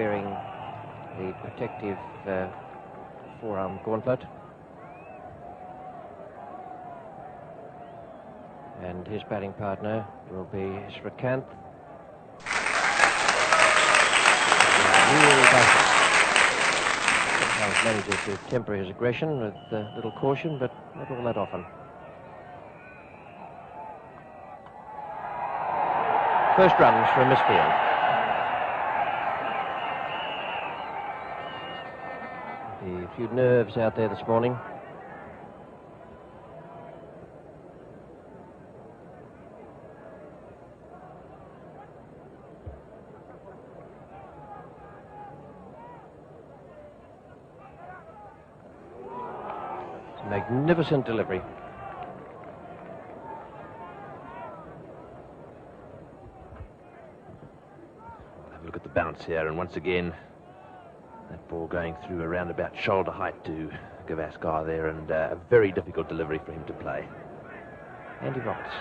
wearing the protective forearm gauntlet. And his batting partner will be Srikanth. Really sometimes manages to temper his aggression with a little caution, but not all that often. First runs for a misfield. A few nerves out there this morning. Magnificent delivery. Have a look at the bounce here, and once again, that ball going through around about shoulder height to Gavaskar there, and a very difficult delivery for him to play. Andy Roberts.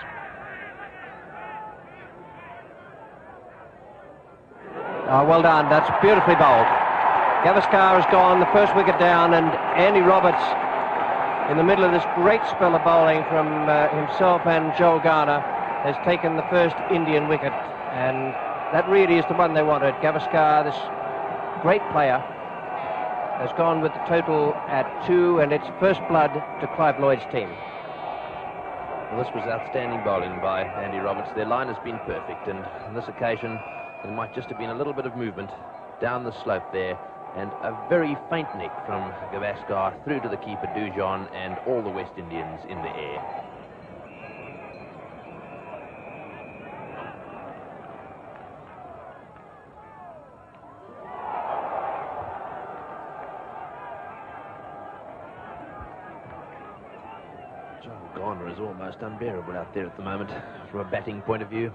Oh, well done. That's beautifully bowled. Gavaskar has gone, the first wicket down, and Andy Roberts, in the middle of this great spell of bowling from himself and Joel Garner, has taken the first Indian wicket, and that really is the one they wanted. Gavaskar, this great player, has gone with the total at 2, and it's first blood to Clive Lloyd's team. Well, this was outstanding bowling by Andy Roberts. Their line has been perfect, and on this occasion there might just have been a little bit of movement down the slope there, and a very faint nick from Gavaskar through to the keeper Dujon and all the West Indians in the air. Joel Garner is almost unbearable out there at the moment from a batting point of view.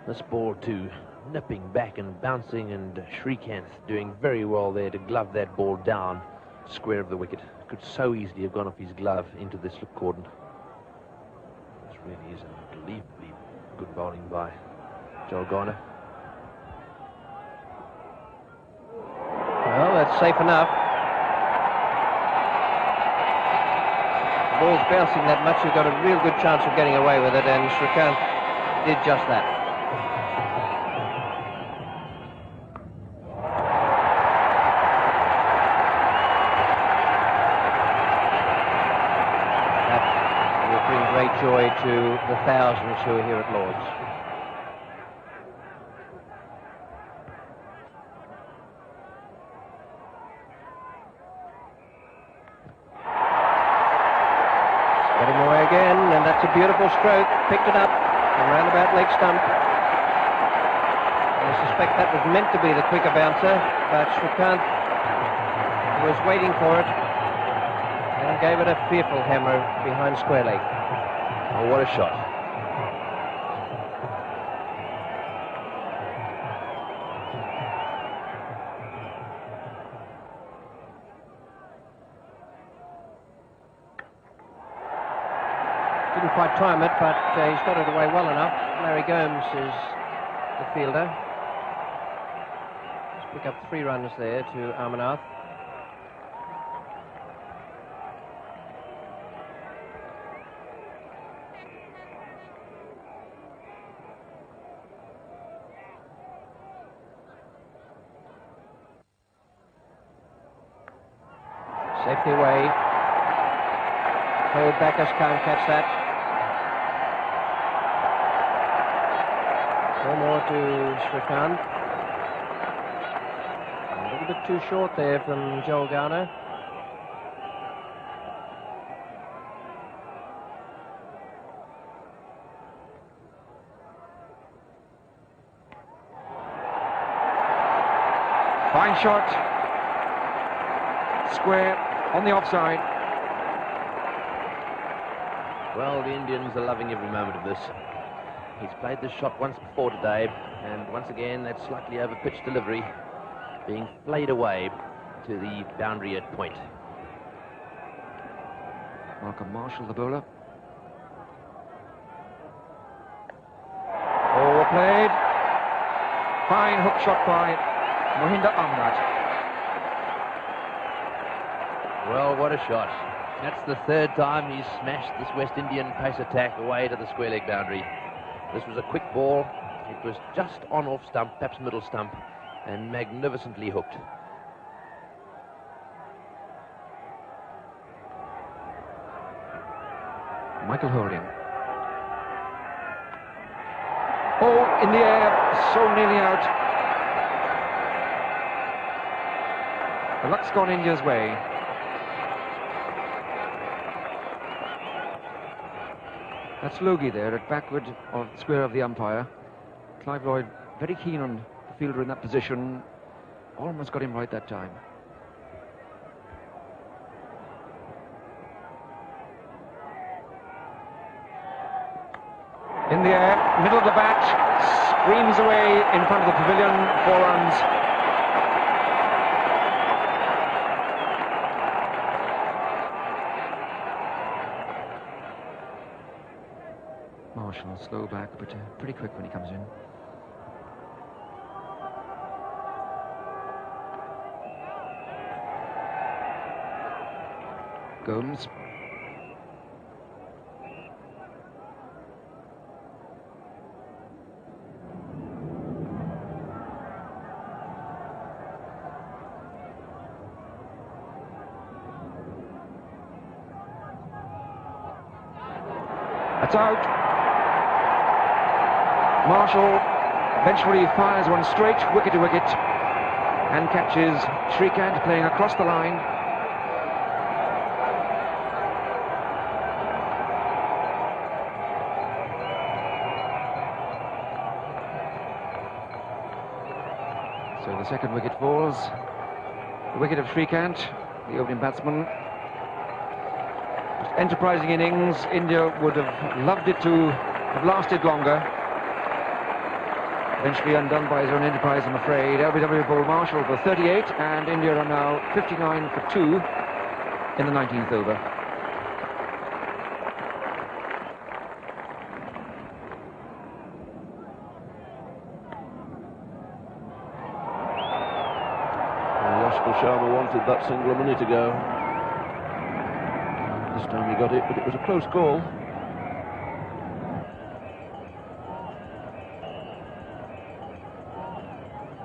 This ball too, nipping back and bouncing, and Srikanth doing very well there to glove that ball down square of the wicket. Could so easily have gone off his glove into the slip cordon. This really is unbelievably good bowling by Joel Garner. Well, that's safe enough. The ball's bouncing that much, you've got a real good chance of getting away with it, and Srikanth did just that. Joy to the thousands who are here at Lord's. Getting away again, and that's a beautiful stroke. Picked it up from round about leg stump. I suspect that was meant to be the quicker bouncer, but Srikanth was waiting for it and gave it a fearful hammer behind square leg. Oh, what a shot. Didn't quite time it, but he's got it away well enough. Larry Gomes is the fielder. Let's pick up 3 runs there to Amarnath. Safety away. Hold Backus can't catch that. 4 more to Srikanth. A little bit too short there from Joel Garner. Fine shot. Square. On the offside. Well, the Indians are loving every moment of this. He's played this shot once before today, and once again that slightly over-pitched delivery being flayed away to the boundary at point. Malcolm Marshall, the bowler. All played. Fine hook shot by Mohinder Amrat. Well, what a shot. That's the third time he's smashed this West Indian pace attack away to the square leg boundary. This was a quick ball. It was just on off stump, perhaps middle stump, and magnificently hooked. Michael Holding. Oh, in the air, so nearly out. The luck's gone India's way. That's Logie there at backward of the square of the umpire. Clive Lloyd very keen on the fielder in that position. Almost got him right that time. In the air, middle of the bat, screams away in front of the pavilion, 4 runs. Marshall, slow back, but pretty quick when he comes in. Gomes. That's out. Marshall eventually fires one straight, wicket to wicket, and catches Shrikant playing across the line. So the second wicket falls. The wicket of Shrikant, the opening batsman. Enterprising innings. India would have loved it to have lasted longer. Eventually undone by his own enterprise, I'm afraid. LBW bowled Marshall for 38, and India are now 59 for 2 in the 19th over. Sharma wanted that single a minute ago. This time he got it, but it was a close call.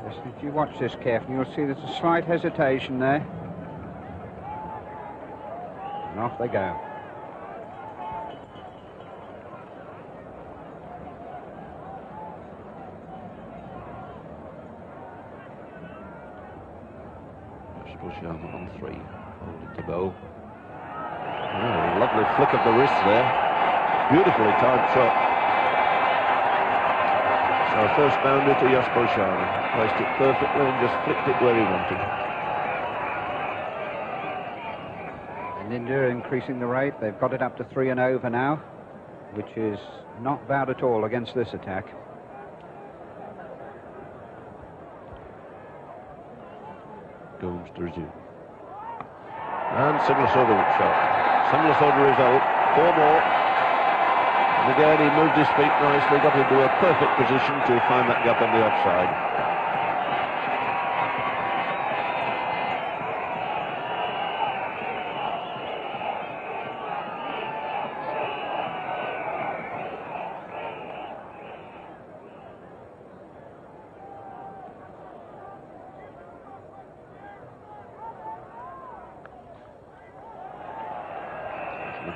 Yes, if you watch this carefully, you'll see there's a slight hesitation there. And off they go. Sharma on 3, holding to bowl. Oh, lovely flick of the wrist there. Beautifully timed shot. So first boundary to Yashpal Sharma. Placed it perfectly and just flicked it where he wanted. And India increasing the rate. They've got it up to 3 and over now, which is not bad at all against this attack. Gomes to resume. And similar sort of shot. Similar sort of result. 4 more. And again he moved his feet nicely, got into a perfect position to find that gap on the offside.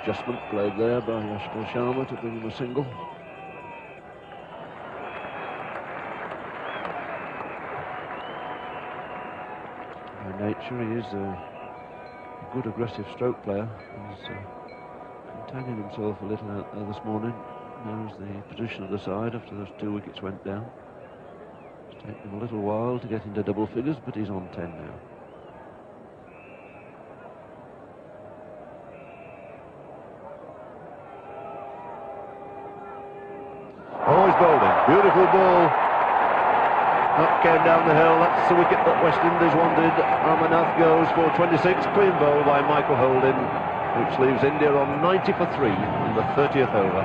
Adjustment played there by Yashpal Sharma to bring him a single. By nature he is a good aggressive stroke player. He's containing himself a little out there this morning. Knows the position of the side after those 2 wickets went down. It's taken him a little while to get into double figures, but he's on 10 now. Beautiful ball. That came down the hill. That's the wicket that West Indies wanted. Amarnath goes for 26. Clean bowl by Michael Holding, which leaves India on 90 for 3 in the 30th over.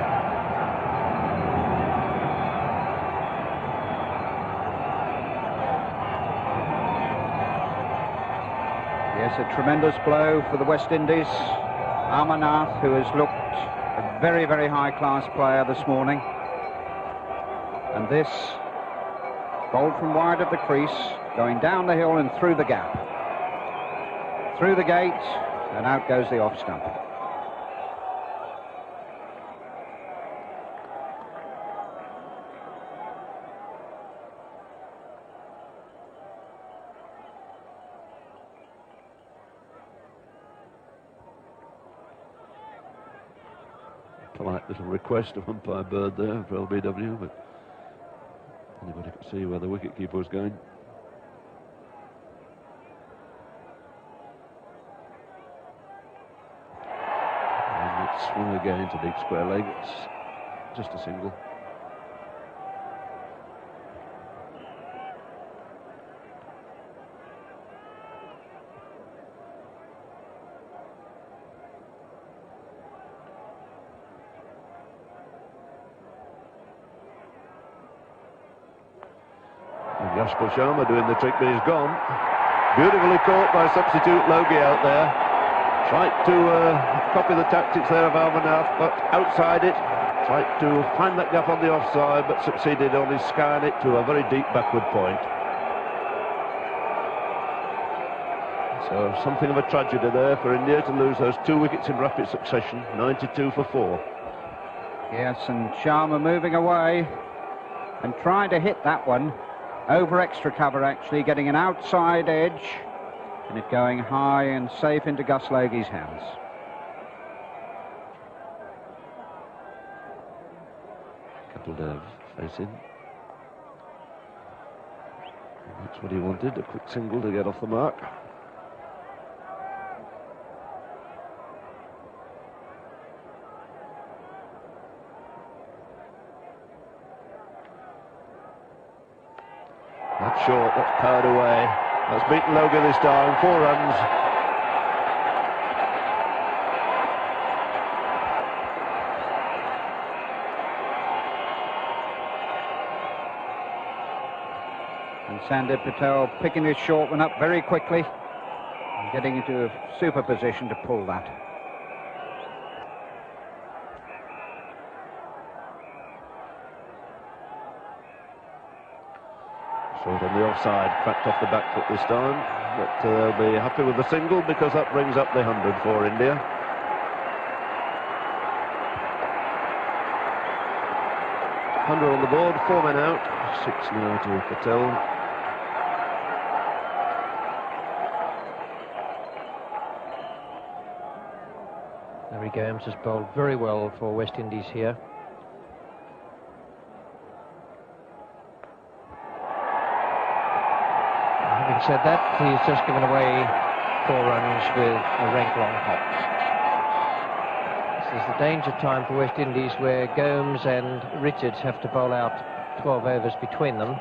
Yes, a tremendous blow for the West Indies. Amarnath, who has looked a very, very high-class player this morning. And this, bowled from wide of the crease, going down the hill and through the gap. Through the gate, and out goes the off stump. Polite little request of umpire Bird there for LBW, but anybody could see where the wicketkeeper was going. And it swung again to deep square leg. It's just a single. Yashpal Sharma doing the trick, but he's gone. Beautifully caught by substitute Logie out there. Tried to copy the tactics there of Amarnath, but outside it. Tried to find that gap on the offside, but succeeded only skying it to a very deep backward point. So something of a tragedy there for India to lose those 2 wickets in rapid succession, 92 for 4. Yes, and Sharma moving away and trying to hit that one. Over extra cover, actually, getting an outside edge, and it going high and safe into Gus Logie's hands. Kapil Dev facing. And that's what he wanted, a quick single to get off the mark. That's short, that's powered away. That's beaten Logie this time, 4 runs. And Sandeep Patel picking his short one up very quickly and getting into a super position to pull that. Short on the offside, cracked off the back foot this time, but they'll be happy with the single because that brings up the 100 for India. Hundred on the board, 4 men out, 6 now to Patel. Larry Gomes has bowled very well for West Indies here. Having said that, he's just given away 4 runs with a rank long hop. This is the danger time for West Indies, where Gomes and Richards have to bowl out 12 overs between them.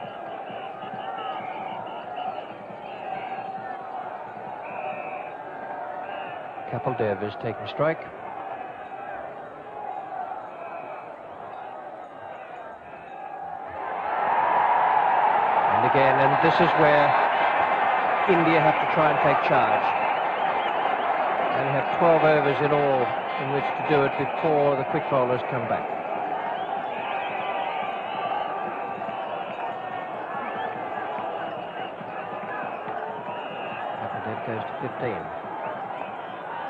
Kapil Dev is taking strike. And again, and this is where India have to try and take charge. They have 12 overs in all in which to do it before the quick bowlers come back. Kapil goes to 15.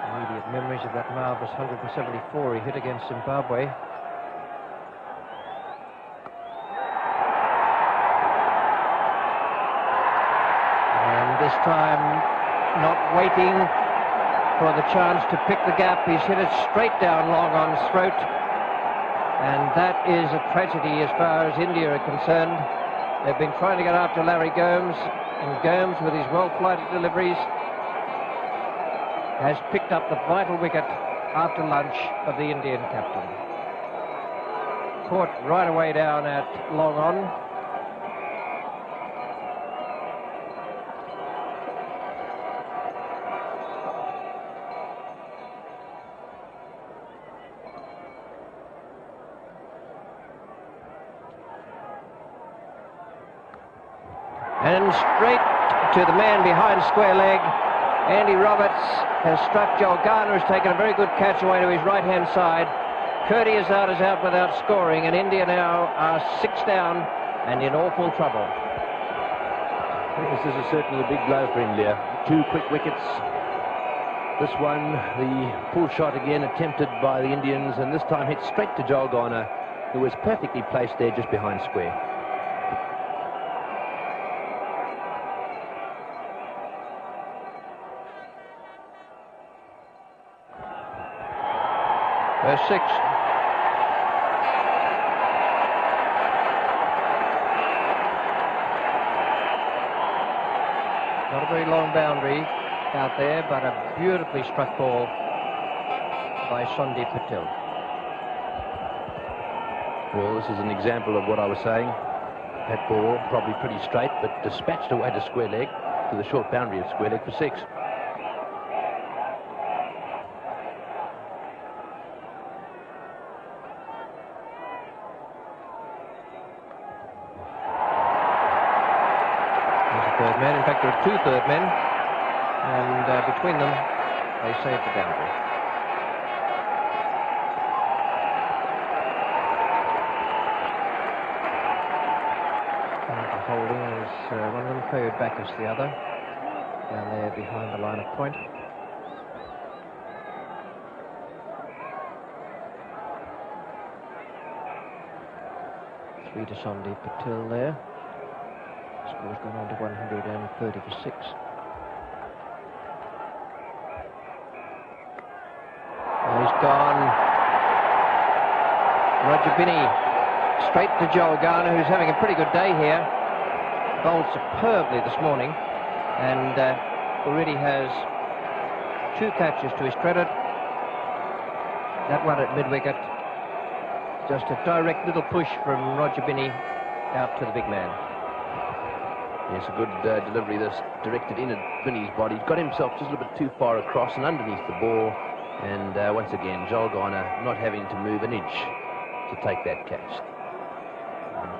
Immediate memories of that marvellous 174 he hit against Zimbabwe. This time, not waiting for the chance to pick the gap, he's hit it straight down long on's throat, and that is a tragedy as far as India are concerned. They've been trying to get after Larry Gomes, and Gomes, with his well-flighted deliveries, has picked up the vital wicket after lunch of the Indian captain. Caught right away down at long on. And straight to the man behind square leg. Andy Roberts has struck Joel Garner, who's taken a very good catch away to his right-hand side. Kurti Azad is out without scoring, and India now are 6 down and in awful trouble. This is certainly a big blow for India. 2 quick wickets. This one, the pull shot again attempted by the Indians, and this time hit straight to Joel Garner, who was perfectly placed there just behind square. Verse 6. Not a very long boundary out there, but a beautifully struck ball by Sandeep Patel. Well, this is an example of what I was saying. That ball probably pretty straight, but dispatched away to square leg, to the short boundary of square leg for 6. Third man. In fact, there are 2 third men, and between them, they saved the boundary. And the holding is one of them favored back as the other, down there behind the line of point. Three to Sandeep Patel there. Score's gone on to 130 for 6. Oh, he's gone. Roger Binney straight to Joel Garner, who's having a pretty good day here. Bowled superbly this morning, and already has 2 catches to his credit. That one at mid-wicket. Just a direct little push from Roger Binney out to the big man. Yes, a good delivery that's directed in at Binney's body. He's got himself just a little bit too far across and underneath the ball. And once again, Joel Garner not having to move an inch to take that catch.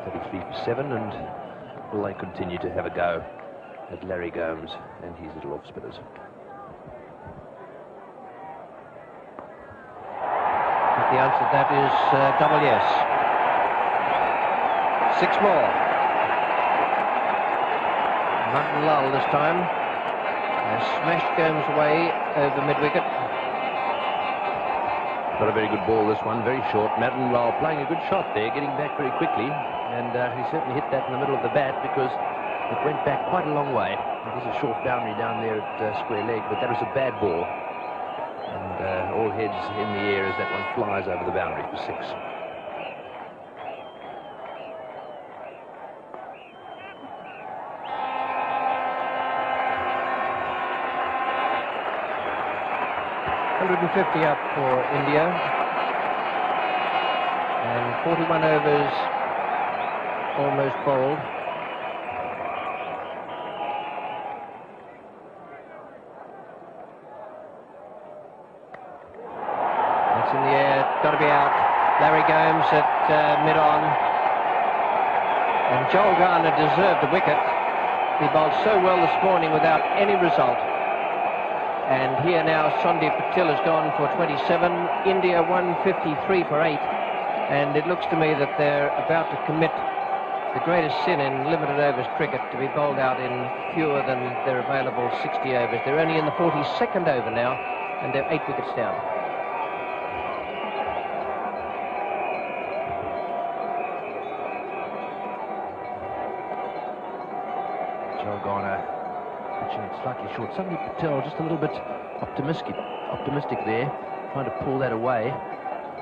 33 for 7, and will they continue to have a go at Larry Gomes and his little off-spinners. The answer to that is double yes. 6 more. Martin Lal this time has smashed Gomes away over mid-wicket. Not a very good ball, this one, very short. Martin Lal playing a good shot there, getting back very quickly, and he certainly hit that in the middle of the bat because it went back quite a long way. It is a short boundary down there at square leg, but that was a bad ball. And all heads in the air as that one flies over the boundary for 6. $150 up for India, and 41 overs almost bowled. It's in the air, got to be out. Larry Gomes at mid-on, and Joel Garner deserved the wicket. He bowled so well this morning without any result. And here now Sandeep Patel has gone for 27, India 153 for 8, and it looks to me that they're about to commit the greatest sin in limited overs cricket, to be bowled out in fewer than their available 60 overs. They're only in the 42nd over now, and they're 8 wickets down. Joel Garner pitching it slightly short. Sandeep Patel just a little bit optimistic there, trying to pull that away,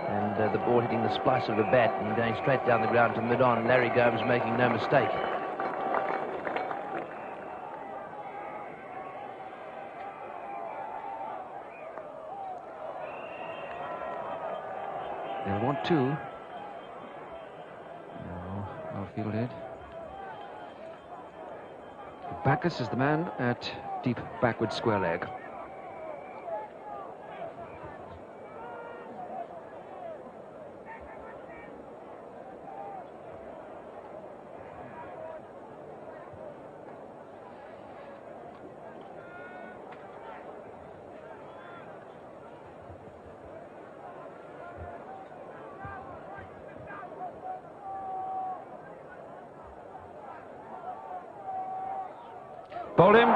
and the ball hitting the splice of the bat and going straight down the ground to mid-on. Larry Gomes making no mistake. They'll want 2. No, well fielded. Backus is the man at deep backward square leg. Bowled him.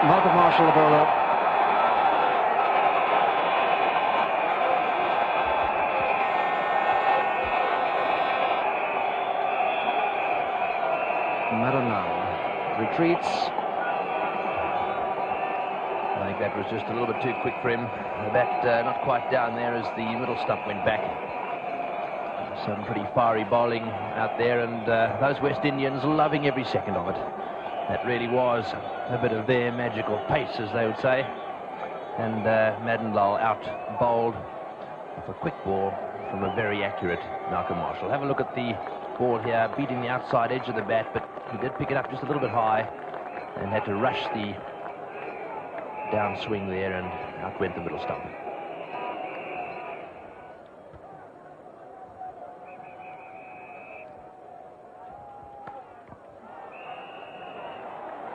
Malcolm Marshall, the bowler. Madanlal retreats. I think that was just a little bit too quick for him. The bat not quite down there as the middle stump went back. Some pretty fiery bowling out there, and those West Indians loving every second of it. That really was a bit of their magical pace, as they would say. And Madanlal out bowled off a quick ball from a very accurate Malcolm Marshall. Have a look at the ball here, beating the outside edge of the bat, but he did pick it up just a little bit high and had to rush the downswing there, and out went the middle stump.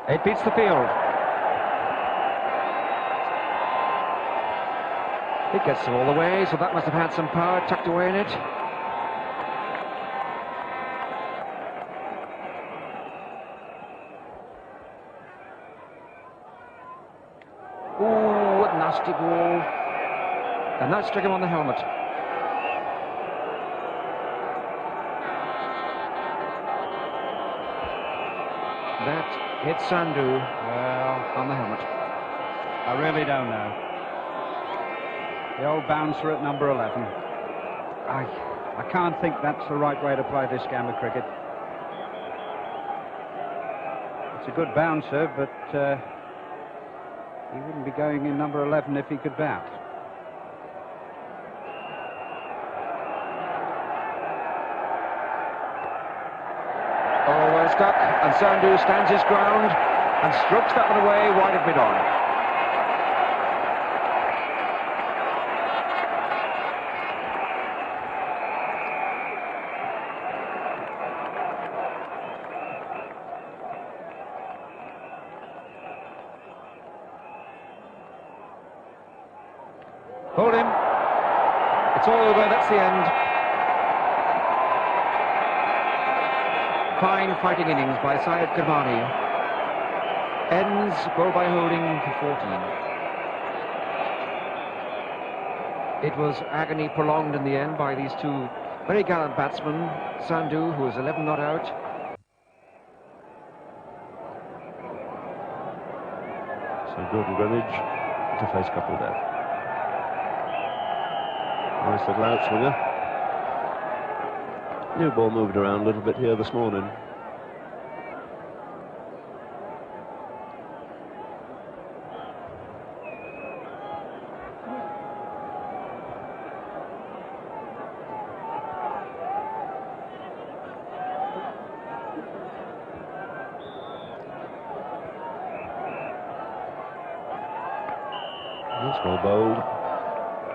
It beats the field. It gets them all the way, so that must have had some power tucked away in it. Ooh, a nasty ball. And that struck him on the helmet. That hit Sandhu on the helmet. I really don't know. The old bouncer at number 11. I can't think that's the right way to play this game of cricket. It's a good bouncer, but he wouldn't be going in number 11 if he could bat. Oh, well stuck, and Sandhu stands his ground and strokes that one away wide of mid-on. Hold him. It's all over, that's the end. Fine fighting innings by Syed Kirmani. Ends bowled by Holding for 14. It was agony prolonged in the end by these two very gallant batsmen. Sandhu, who was 11 not out. So Gordon Greenwich to face Kapil there. Nice little outswinger. New ball moved around a little bit here this morning. That's well bowled.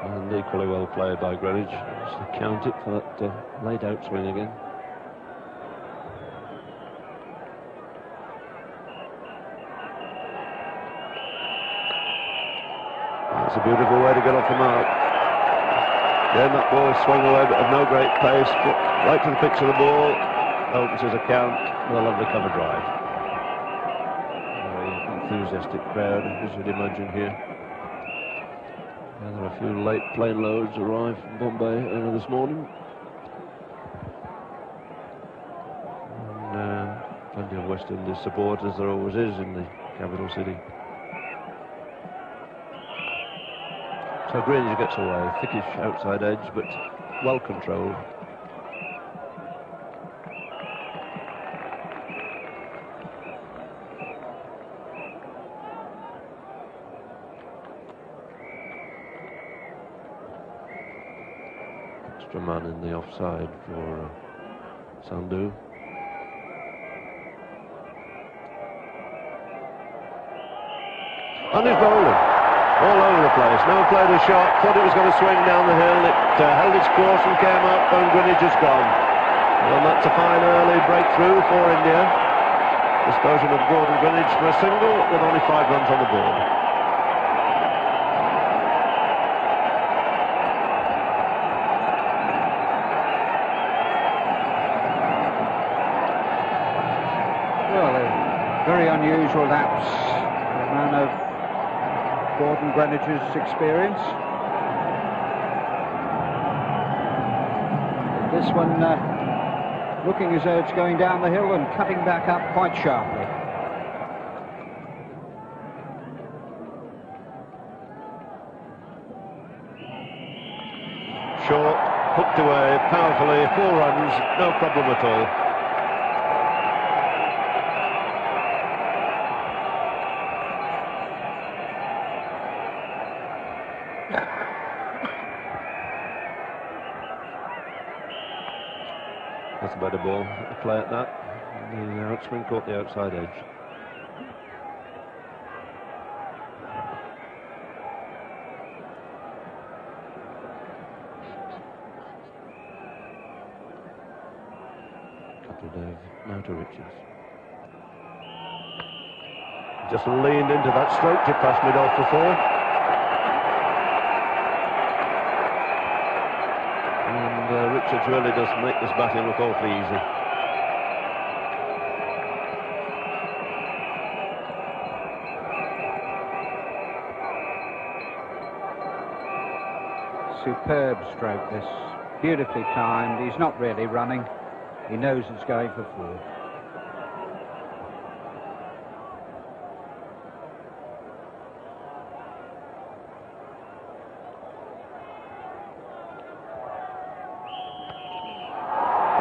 And equally well played by Greenwich. Just to count it for that late outswing again. That's a beautiful way to get off the mark. Then that ball swung away, but of no great pace, but right to the pitch of the ball. Opens a count with a lovely cover drive. Very enthusiastic crowd, as you'd imagine here. There are a few late plane loads arrived from Bombay early this morning. And plenty of West Indies support, as there always is in the capital city. So Greenwich gets away, thickish outside edge, but well controlled. Extra man in the offside for Sandhu. And he's bowling all over the place. Now played a shot, thought it was going to swing down the hill. It held its course and came up, and Greenwich is gone. And that's a fine early breakthrough for India. Disposal of Gordon Greenwich for a single with only 5 runs on the board. Well, a very unusual lapse, a man of Gordon Greenwich's experience. This one looking as though it's going down the hill and cutting back up quite sharply. Short, hooked away powerfully, 4 runs, no problem at all. That's a better ball to play at that. The outswing caught the outside edge. Kapil now to Richards. Just leaned into that stroke to pass mid-off for 4. And Richards really does make this batting look awfully easy. Superb stroke this, beautifully timed. He's not really running, he knows it's going for 4.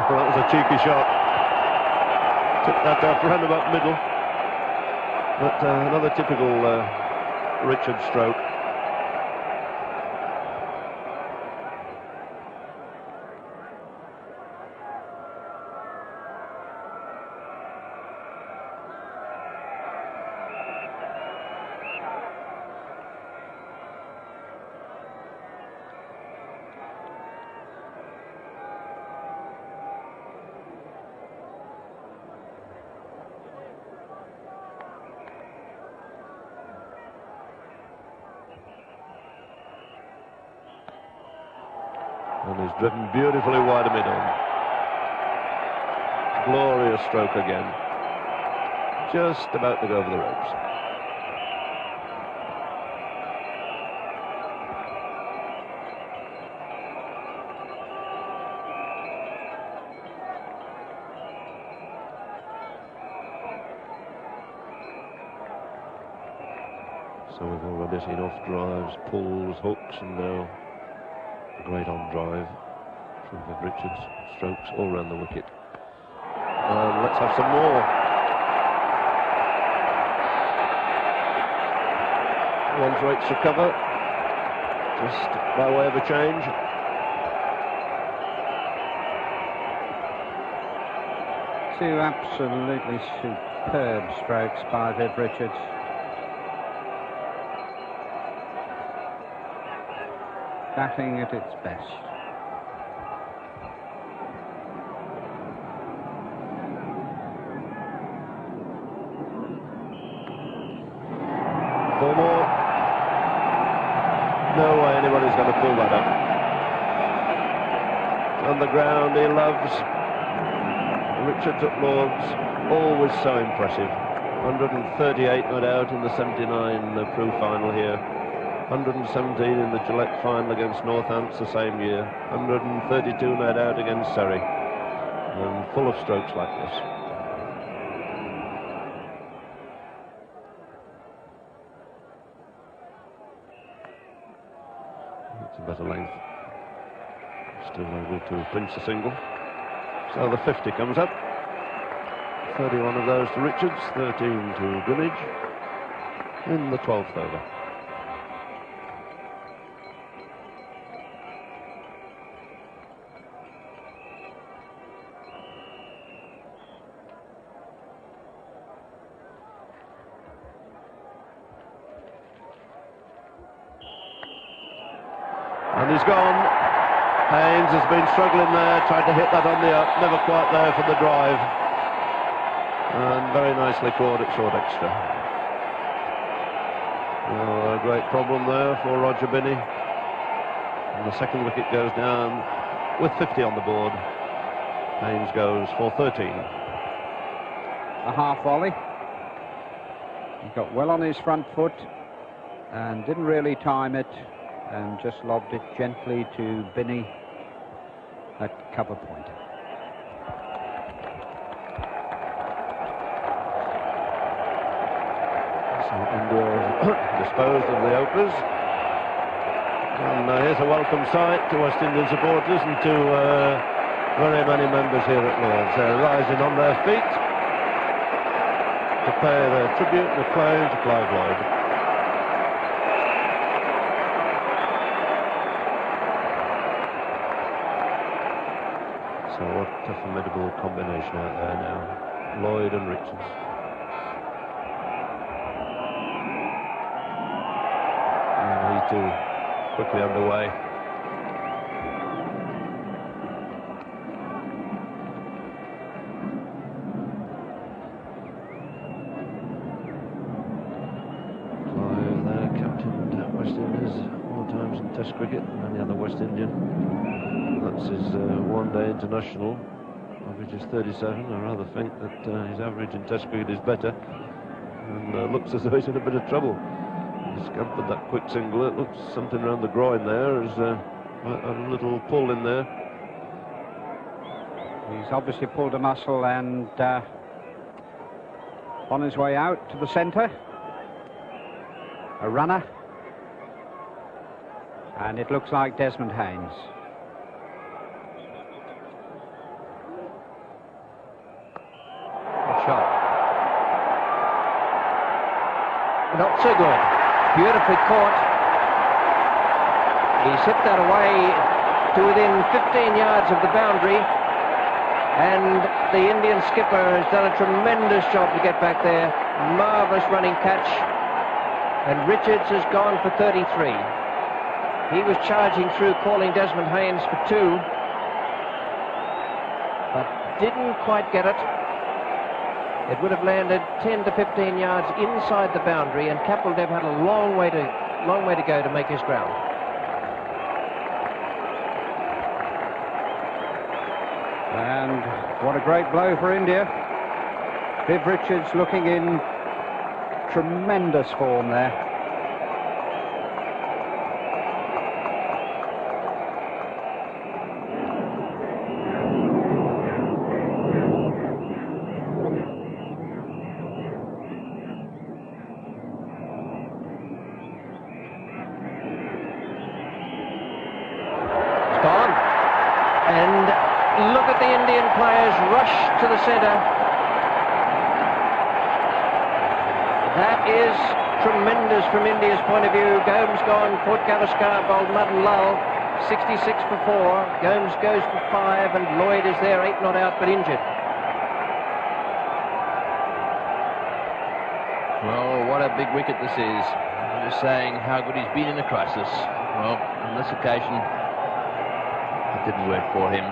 Well, that was a cheeky shot. Took that off round about middle. But another typical Richard stroke. And he's driven beautifully wide of middle. Glorious stroke again. Just about to go over the ropes. So we've already seen off drives, pulls, hooks, and now a great on drive from Richards. Strokes all round the wicket. Let's have some more. One's rates to cover, just by way of a change. Two absolutely superb strokes by Viv Richards. Batting at its best. Four more. No way anybody's going to pull that up. On the ground he loves. Richards at Lords, always so impressive. 138 not out in the 79 Pro final here. 117 in the Gillette final against Northants the same year. 132 not out against Surrey. And full of strokes like this. It's a better length. Still able to pinch the single. So the 50 comes up. 31 of those to Richards, 13 to Greenwich in the 12th over. And he's gone. Haynes has been struggling there, tried to hit that on the up, never quite there for the drive. And very nicely caught at short extra. Oh, a great problem there for Roger Binney. And the second wicket goes down with 50 on the board. Haynes goes for 13. a half volley. He got well on his front foot and didn't really time it, and just lobbed it gently to Binney at cover point. So India disposed of the openers. And here's a welcome sight to West Indian supporters and to very many members here at Lord's. They're rising on their feet to pay their tribute and acclaim to Clive Lloyd. So what a formidable combination out there now, Lloyd and Richards. And he too quickly underway. Clive there, captained West Indies more times in Test cricket than any other West Indian. That's his one-day international. Average is 37. I rather think that his average in Test cricket is better, and looks as though he's in a bit of trouble. He scampered that quick single. It looks something around the groin there. There's a little pull in there. He's obviously pulled a muscle and on his way out to the centre. A runner. And it looks like Desmond Haynes. Good shot. Not so good. Beautifully caught. He's hit that away to within 15 yards of the boundary, and the Indian skipper has done a tremendous job to get back there. Marvellous running catch, and Richards has gone for 33. He was charging through, calling Desmond Haynes for 2, but didn't quite get it. It would have landed 10 to 15 yards inside the boundary, and Kapil had a long way to go to make his ground. And what a great blow for India. Viv Richards looking in tremendous form there. Rush to the centre. That is tremendous from India's point of view. Gomes gone, Port Gavaskar bowled mud and lull. 66 for 4. Gomes goes for 5, and Lloyd is there, 8 not out but injured. Well, what a big wicket this is. I'm just saying how good he's been in a crisis. Well, on this occasion, it didn't work for him.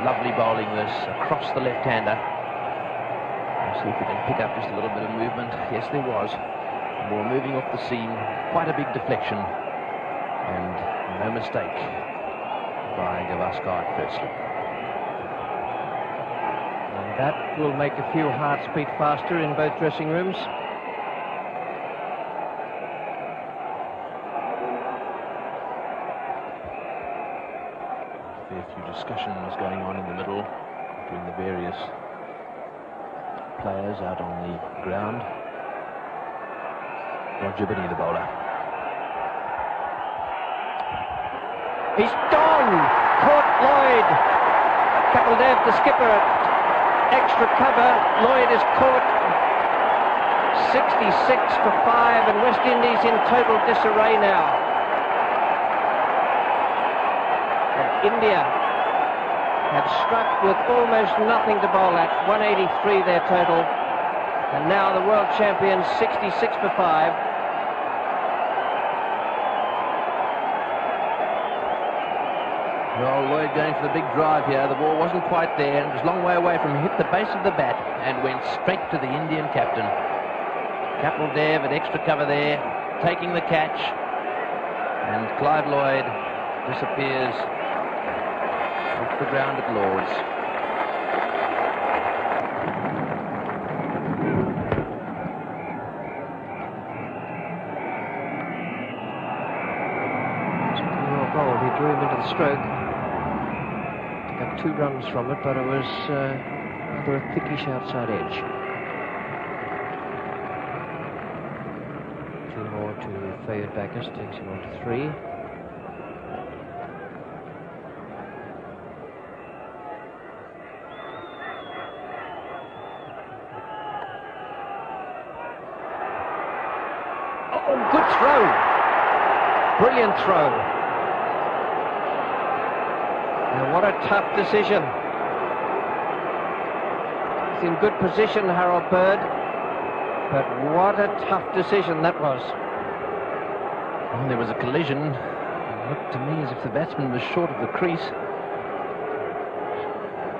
Lovely bowling this across the left-hander. Let's see if we can pick up just a little bit of movement. Yes, there was. Ball moving off the seam, quite a big deflection, and no mistake by Gavaskar at first slip. And that will make a few hearts beat faster in both dressing rooms. Discussion was going on in the middle between the various players out on the ground. Roger Binney, the bowler. He's gone! Caught Lloyd! Kapil, the skipper, at extra cover. Lloyd is caught. 66 for 5, and West Indies in total disarray now. And India had struck with almost nothing to bowl at. 183 their total, and now the world champions 66 for 5. Well, Lloyd going for the big drive here. The ball wasn't quite there, and it was a long way away from him. Hit the base of the bat and went straight to the Indian captain. Kapil Dev at extra cover there, taking the catch, and Clive Lloyd disappears off the ground at Lord's. stroke. Took up 2 runs from it, but it was rather a thickish outside edge. 2 more to Fayed Backus, takes him on to 3. Oh, good throw. Brilliant throw. And what a tough decision. He's in good position, Harold Bird. But what a tough decision that was. Well, there was a collision. It looked to me as if the batsman was short of the crease.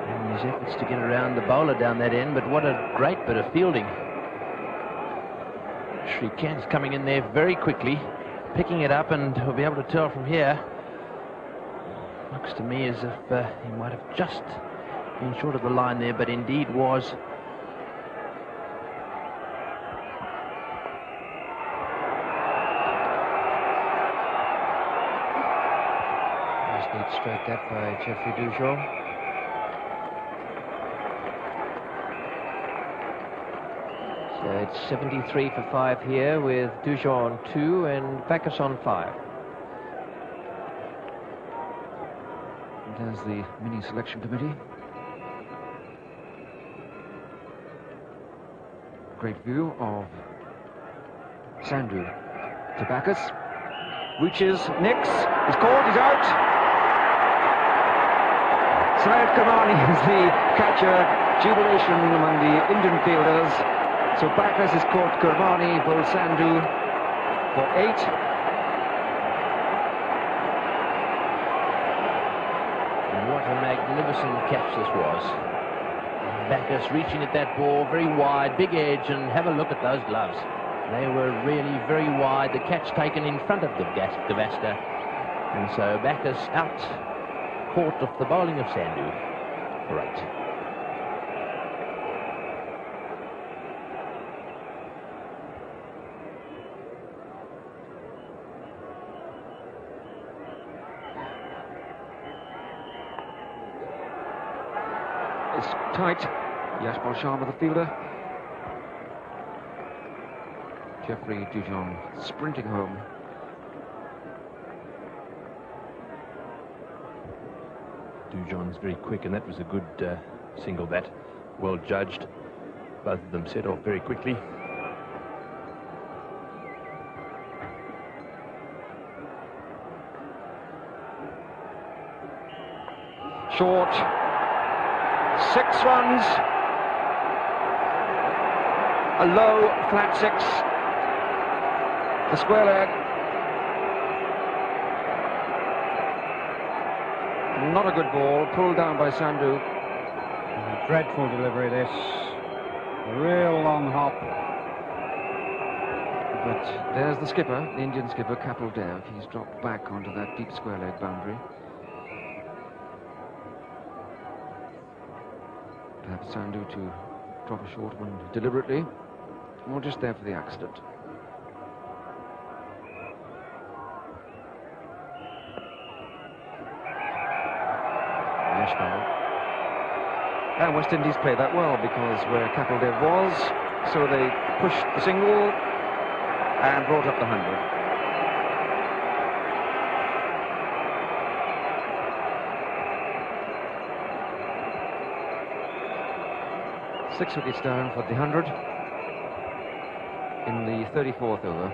And his efforts to get around the bowler down that end, but what a great bit of fielding. Shrikant's coming in there very quickly, picking it up, and we'll be able to tell from here. Looks to me as if he might have just been short of the line there, but indeed was. Nice neat stroke that by Geoffrey Dujon. So it's 73 for 5 here, with Dujon on 2 and Backus on 5. And there's the mini selection committee. Great view of Sandhu to Backus. Reaches, nicks, he's caught, he's out. Syed Kamani is the catcher. Jubilation among the Indian fielders. So Backus has caught Kurmani, bowled Sandhu for 8. And what a magnificent catch this was. Backus reaching at that ball, very wide, big edge, and have a look at those gloves. They were really very wide. The catch taken in front of the Gavaskar. And so Backus out, caught off the bowling of Sandhu for 8. It's tight. Yashpal Sharma, the fielder. Geoffrey Dujon sprinting home. Dujon's very quick, and that was a good single bat. Well judged. Both of them set off very quickly. Short. 6 runs. A low, flat 6. The square leg. Not a good ball, pulled down by Sandhu. A dreadful delivery, this. A real long hop. But there's the skipper, the Indian skipper, Kapil Dev. He's dropped back onto that deep square leg boundary. Perhaps Sandhu to drop a short one deliberately, or just there for the accident. And West Indies played that well, because where Kapil Dev was, so they pushed the single and brought up the 100. Six wickets down for the 100 in the 34th over.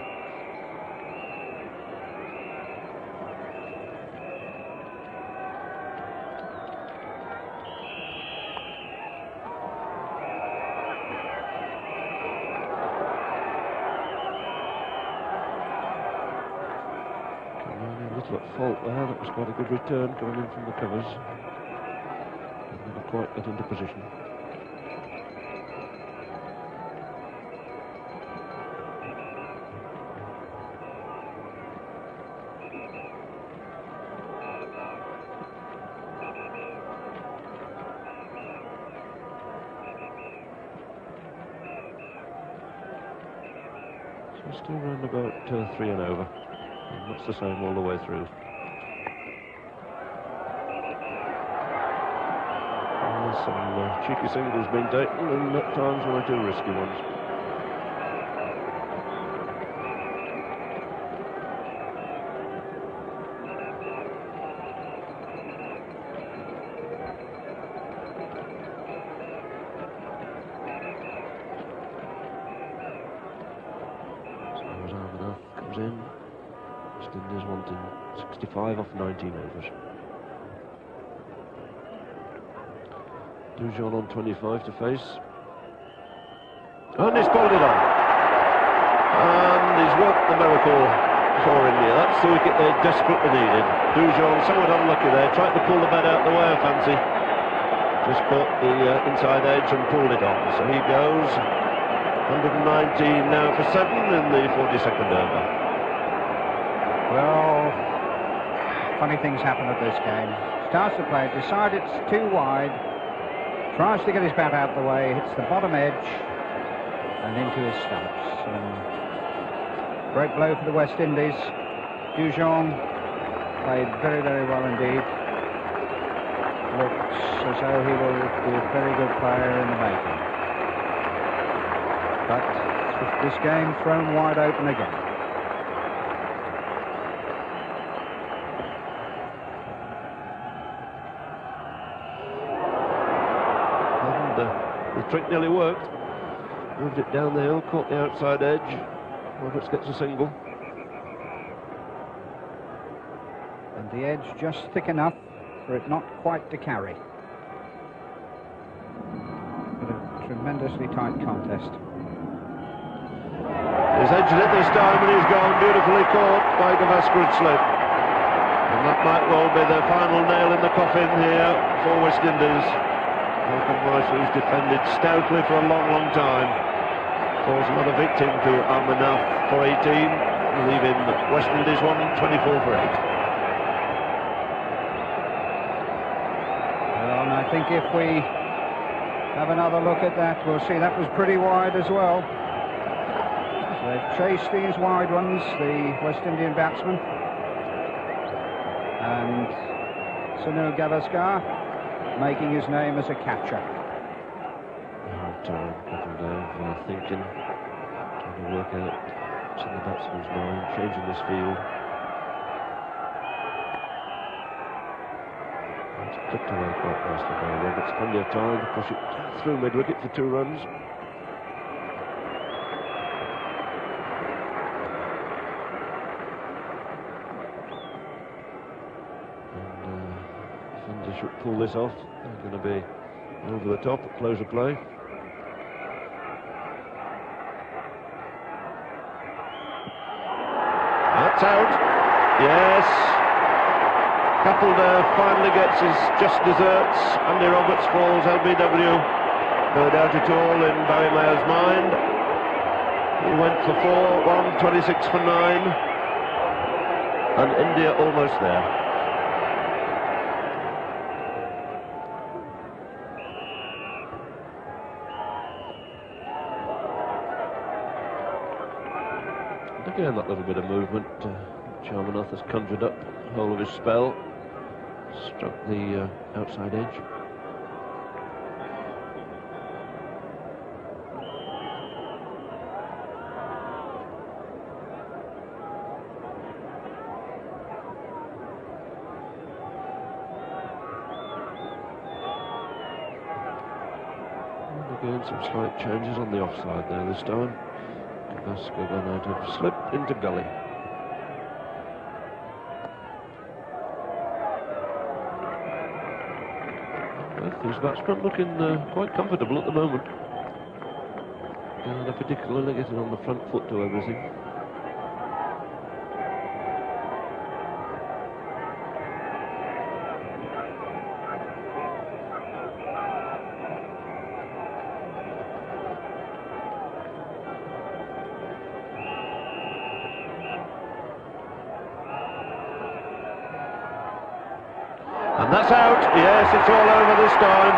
A little at fault there. That was quite a good return coming in from the covers. And never quite got into position. Still around about 3 and over. And that's the same all the way through. some cheeky singles being taken, and at times one or two risky ones. In. West Indies wanting 65 off 19 overs. Dujon on 25 to face. And he's pulled it on. And he's worked the miracle for India. That's the wicket they desperately needed. Dujon somewhat unlucky there. Tried to pull the bat out the way, I fancy. Just caught the inside edge and pulled it on. So he goes 119 now for 7 in the 42nd over. Well, funny things happen at this game. Starts to play, decides it's too wide, tries to get his bat out the way, hits the bottom edge and into his stumps. Great blow for the West Indies. Dujon played very, very well indeed. Looks as though he will be a very good player in the making. But this game thrown wide open again. The trick nearly worked. Moved it down the hill, caught the outside edge. Roberts gets a single. And the edge just thick enough for it not quite to carry. But a tremendously tight contest. He's edged it this time and he's gone, beautifully caught by Gavaskar at slip. And that might well be the final nail in the coffin here for West Indies. Malcolm Rice, who's defended stoutly for a long, long time, falls another victim to Amarnath for 18, leaving West Indies 124 for 8. Well, and I think if we have another look at that, we'll see that was pretty wide as well. So they've chased these wide ones, the West Indian batsmen. And Sunil Gavaskar making his name as a catcher. Hard time, Kapil, thinking, trying to work out what's in the batsman's mind, changing this field. It's clipped away quite nicely by Roberts. Plenty of time to push it through mid-wicket for 2 runs. Should pull this off. They're going to be over the top at close of play. That's out. Yes. Kapil finally gets his just desserts. Andy Roberts falls LBW. No doubt at all in Barry Mayer's mind. He went for 4, 126 for 9. And India almost there. Again, that little bit of movement, Charmanath has conjured up the whole of his spell, struck the outside edge. And again, some slight changes on the offside there this time. Gavaskar going to have slipped into gully. Both these batsmen looking quite comfortable at the moment. And they're particularly getting on the front foot to everything. And that's out. Yes, it's all over this time.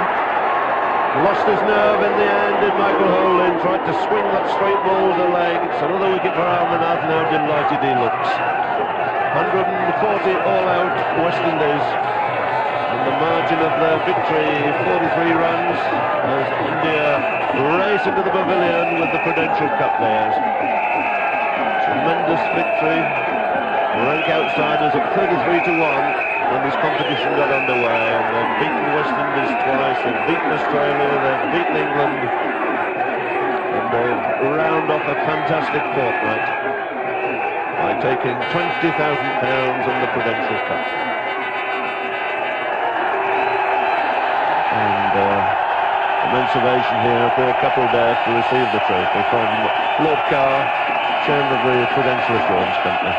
Lost his nerve in the end, did Michael Holding. Tried to swing that straight ball with the leg. It's another wicket for Amarnath. Now delighted he looks. 140 all out, West Indies. And the margin of their victory, 43 runs, as India race into the pavilion with the Prudential Cup players. Tremendous victory. Rank outsiders at 33-1 when this competition got underway, and they've beaten West Indies twice, they've beaten Australia, they've beaten England, and they've round off a fantastic fortnight by taking £20,000 on the Prudential Cup. And immense ovation here for Kapil to receive the trophy from Lord Carr, Chairman of the Prudential Assurance Company.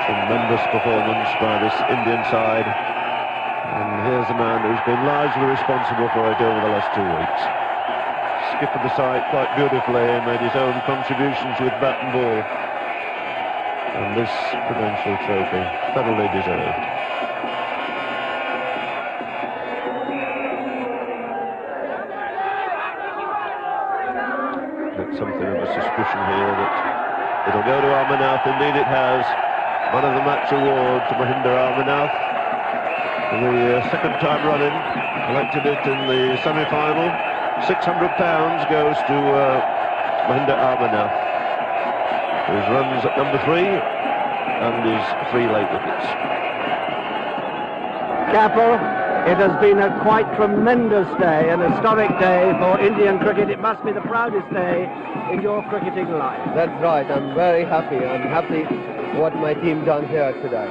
Tremendous performance by this Indian side, and here's a man who's been largely responsible for it over the last 2 weeks. Skippered the side quite beautifully, made his own contributions with bat and ball, and this Prudential trophy thoroughly deserved. There's something of a suspicion here that it'll go to Amarnath. Indeed it has. Man of the match award to Mahinder Amarnath. For the second time running, collected it in the semi-final. £600 goes to Mahinder Amarnath, whose runs at number 3 and his 3 late wickets. Kapil, it has been a quite tremendous day, an historic day for Indian cricket. It must be the proudest day in your cricketing life. That's right. I'm very happy. I'm happy what my team done here today.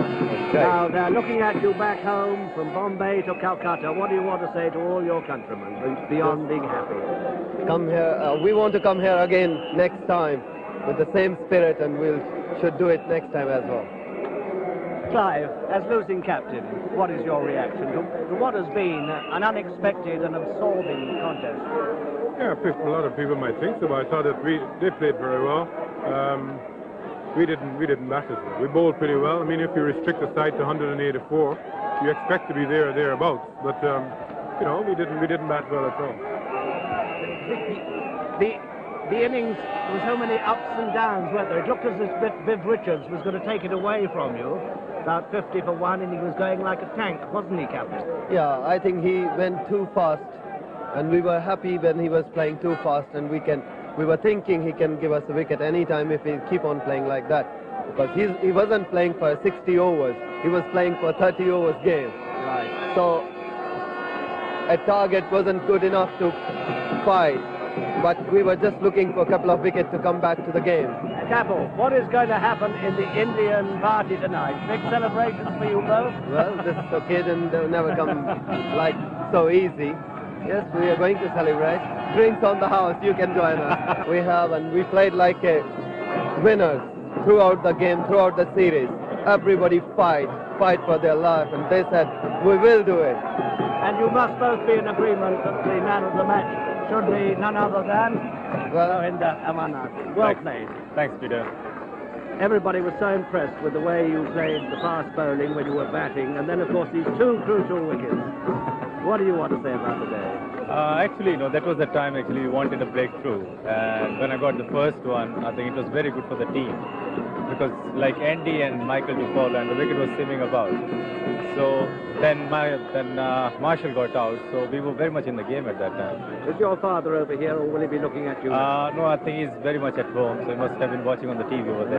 Now, they're looking at you back home from Bombay to Calcutta. What do you want to say to all your countrymen beyond being happy? Come here. We want to come here again next time with the same spirit, and we should do it next time as well. Clive, as losing captain, what is your reaction to what has been an unexpected and absorbing contest? Yeah, a lot of people might think so, but I thought that they played very well. We didn't bat as well. We bowled pretty well. I mean, if you restrict the side to 184, you expect to be there or thereabouts. But you know, we didn't bat well at all. The innings, there were so many ups and downs, weren't there? It looked as if Viv Richards was going to take it away from you, about 50 for 1, and he was going like a tank, wasn't he, Captain? Yeah, I think he went too fast, and we were happy when he was playing too fast, and we were thinking he can give us a wicket any time if he keep on playing like that, because he wasn't playing for 60 overs, he was playing for 30 overs game. Right. So a target wasn't good enough to fight, but we were just looking for a couple of wickets to come back to the game. Kapil, what is going to happen in the Indian party tonight? Big celebrations for you both? Well, this occasion will never come like so easy. Yes, we are going to celebrate. Drinks on the house, you can join us. We have, and we played like a winners throughout the game, throughout the series. Everybody fight for their life, and they said, we will do it. And you must both be in agreement that the man of the match should be none other than Mahinder Amarnath. Well played. Thanks, Peter. Everybody was so impressed with the way you played the fast bowling when you were batting, and then of course these 2 crucial wickets. What do you want to say about the day? Actually, no, that was the time actually we wanted a breakthrough. And when I got the first one, I think it was very good for the team. Because like Andy and Michael to fall, and the wicket was swimming about. So then Marshall got out, so we were very much in the game at that time. Is your father over here, or will he be looking at you? No, I think he's very much at home, so he must have been watching on the TV over there.